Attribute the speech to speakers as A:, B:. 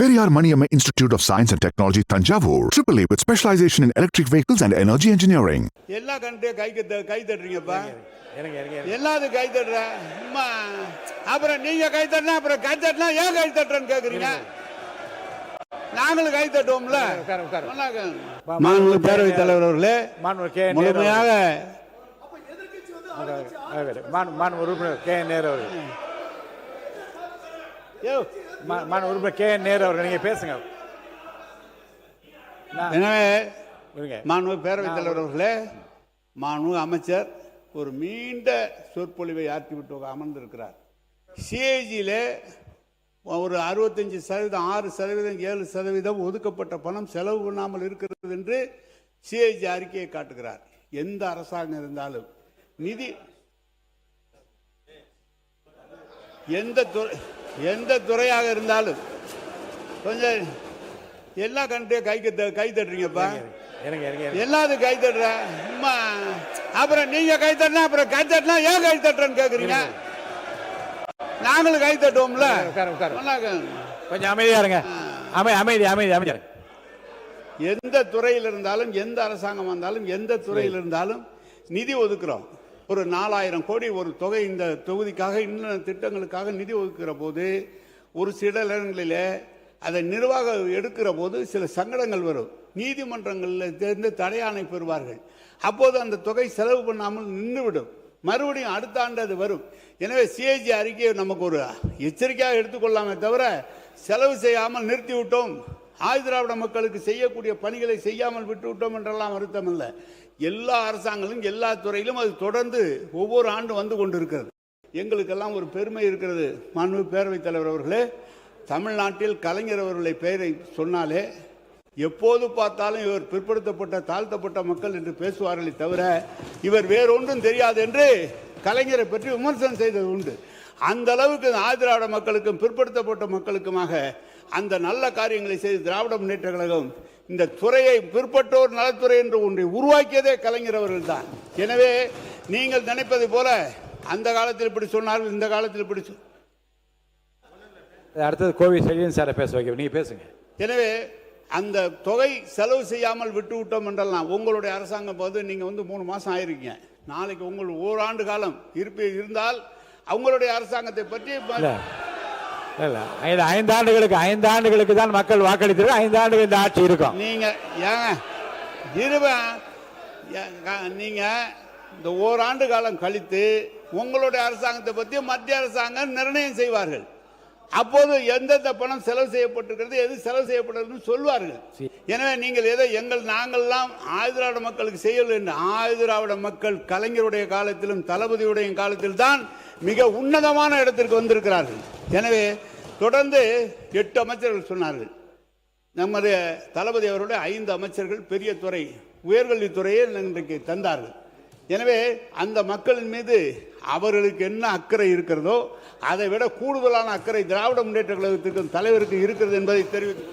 A: Periyar Maniamma Institute of Science and Technology, Tanjavur, AAA with specialization in electric vehicles and energy engineering.
B: எல்லா கண்ட்ரியும் கை தட்டுறீங்கப்பா.
C: எனக்கு
B: எல்லாரும் கை தட்டுற அம்மா. அப்புறம் நீங்க கை தட்டினா அப்புறம் கை தட்டினா ஏன் கை தட்டுறேன்னு கேக்குறீங்க. நாங்களும் கை தட்டுவோம்ல. மாண்புமிகு பேரவைத் தலைவர் அவர்களே, முழுமையாக
C: உறுப்பினர் கே நேரு அவர்கள், உறுப்பினர் கே நேரு அவர்கள், நீங்க பேசுங்க.
B: எனவே மாண்புமிகு பேரவைத் தலைவர் அவர்களே, மாண்புமிகு அமைச்சர் ஒரு நீண்ட சொற்பொழிவை ஆற்றிவிட்டு அமர்ந்திருக்கிறார். சிஏஜியில் ஒரு 65%, 6%, 7% ஒதுக்கப்பட்ட பணம் செலவு பண்ணாமல் இருக்கிறது என்று சிஏஜி அறிக்கையை காட்டுகிறார். எந்த அரசாங்கம் இருந்தாலும் நிதி எந்த துறையாக இருந்தாலும் கொஞ்சம் எல்லா கண்ட்ரியும் கை தட்டுறீங்கப்பா. எல்லாரும் கை தட்டுற அம்மா. அப்புறம் நீங்க கை தட்டினா அப்புறம் கை தட்டினா ஏன் கை தட்டுறேன்னு கேக்குறீங்க. நாங்களும் கை தட்டுவோம்ல.
C: கொஞ்சம் அமைதியா இருங்க. அமைதி.
B: எந்த துறையில் இருந்தாலும், எந்த அரசாங்கம் வந்தாலும், எந்த துறையில் இருந்தாலும் நிதி ஒதுக்குறோம். ஒரு 4000 கோடி ஒரு தொகை இந்த தொகுதிக்காக, இன்னும் திட்டங்களுக்காக நிதி ஒதுக்குற போது ஒரு சில இடங்களிலே அதை நிர்வாகம் எடுக்கிற போது சில சங்கடங்கள் வரும். நீதிமன்றங்களில் தேர்ந்து தடையாணை பெறுவார்கள். அப்போது அந்த தொகை செலவு பண்ணாமல் நின்றுவிடும். மறுபடியும் அடுத்த ஆண்டு அது வரும். எனவே சிஏஜி அறிக்கையை நமக்கு ஒரு எச்சரிக்கையாக எடுத்துக்கொள்ளாமே தவிர செலவு செய்யாமல் நிறுத்திவிட்டோம், ஆதிதிராவிட மக்களுக்கு செய்யக்கூடிய பணிகளை செய்யாமல் விட்டுவிட்டோம் என்றெல்லாம் வருத்தம் இல்லை. எல்லா அரசாங்கங்களும் எல்லா துறையிலும் அது தொடர்ந்து ஒவ்வொரு ஆண்டு வந்து கொண்டிருக்கிறது. எங்களுக்கெல்லாம் ஒரு பெருமை இருக்கிறது. மாண்புமிகு பேரவைத் தலைவர் அவர்களே, தமிழ்நாட்டில் கலைஞர் அவர்களை பெயரை சொன்னாலே எப்போது பார்த்தாலும் இவர் பிற்படுத்தப்பட்ட தாழ்த்தப்பட்ட மக்கள் என்று பேசுவார்களே தவிர இவர் வேறொன்றும் தெரியாது என்று கலைஞரை பற்றி விமர்சனம் செய்தது உண்டு. அந்த அளவுக்கு ஆதிதிராவிட மக்களுக்கும் பிற்படுத்தப்பட்ட மக்களுக்குமாக அந்த நல்ல காரியங்களை செய்து திராவிட முன்னேற்ற கழகம் இந்த துறையை பிற்பட்டோர் நலத்துறை என்று ஒன்றை உருவாக்கியதே கலைஞர் அவர்கள் தான். எனவே நீங்கள் நினைப்பதை போல அந்த காலத்தில் இப்படி சொன்னார்கள், இந்த காலத்தில் இப்படி
C: அடுத்தது கோவி செல்வன் சாரை பேச வைக்க, நீங்க பேசுங்க.
B: எனவே அந்த தொகை செலவு செய்யாமல் விட்டு விட்டோம் என்றெல்லாம் உங்களுடைய அரசாங்கம் போது நீங்க 3 மாசம் ஆயிருக்கீங்க. நாளைக்கு உங்கள் ஓராண்டு காலம் இருந்தால் அவங்களுடைய அரசாங்கத்தை பற்றி
C: 5 ஆண்டுகளுக்கு தான் மக்கள் வாக்களித்து 5 ஆண்டுகள் இந்த ஆட்சி இருக்கும்.
B: நீங்க இந்த ஓராண்டு காலம் கழித்து உங்களுடைய அரசாங்கத்தை பற்றி மத்திய அரசாங்கம் நிர்ணயம் செய்வார்கள். அப்போது எந்தெந்த பணம் செலவு செய்யப்பட்டிருக்கிறது, எது செலவு செய்யப்பட்டதுன்னு சொல்வார்கள். எனவே நீங்கள் எதை நாங்கள்லாம் ஆதிதிராவிட மக்களுக்கு செய்யவில்லை என்று, ஆதிதிராவிட மக்கள் கலைஞருடைய காலத்திலும் தளபதியுடைய காலத்தில் தான் மிக உன்னதமான இடத்திற்கு வந்திருக்கிறார்கள். எனவே தொடர்ந்து 8 அமைச்சர்கள் சொன்னார்கள். நமது தளபதி அவருடைய 5 அமைச்சர்கள் பெரிய துறை உயர்கல்வித்துறையை இன்றைக்கு தந்தார்கள். எனவே அந்த மக்களின் மீது அவர்களுக்கு என்ன அக்கறை இருக்கிறதோ அதை விட கூடுதலான அக்கறை திராவிட முன்னேற்ற கழகத்திற்கும் தலைவருக்கு இருக்கிறது என்பதை தெரிவித்து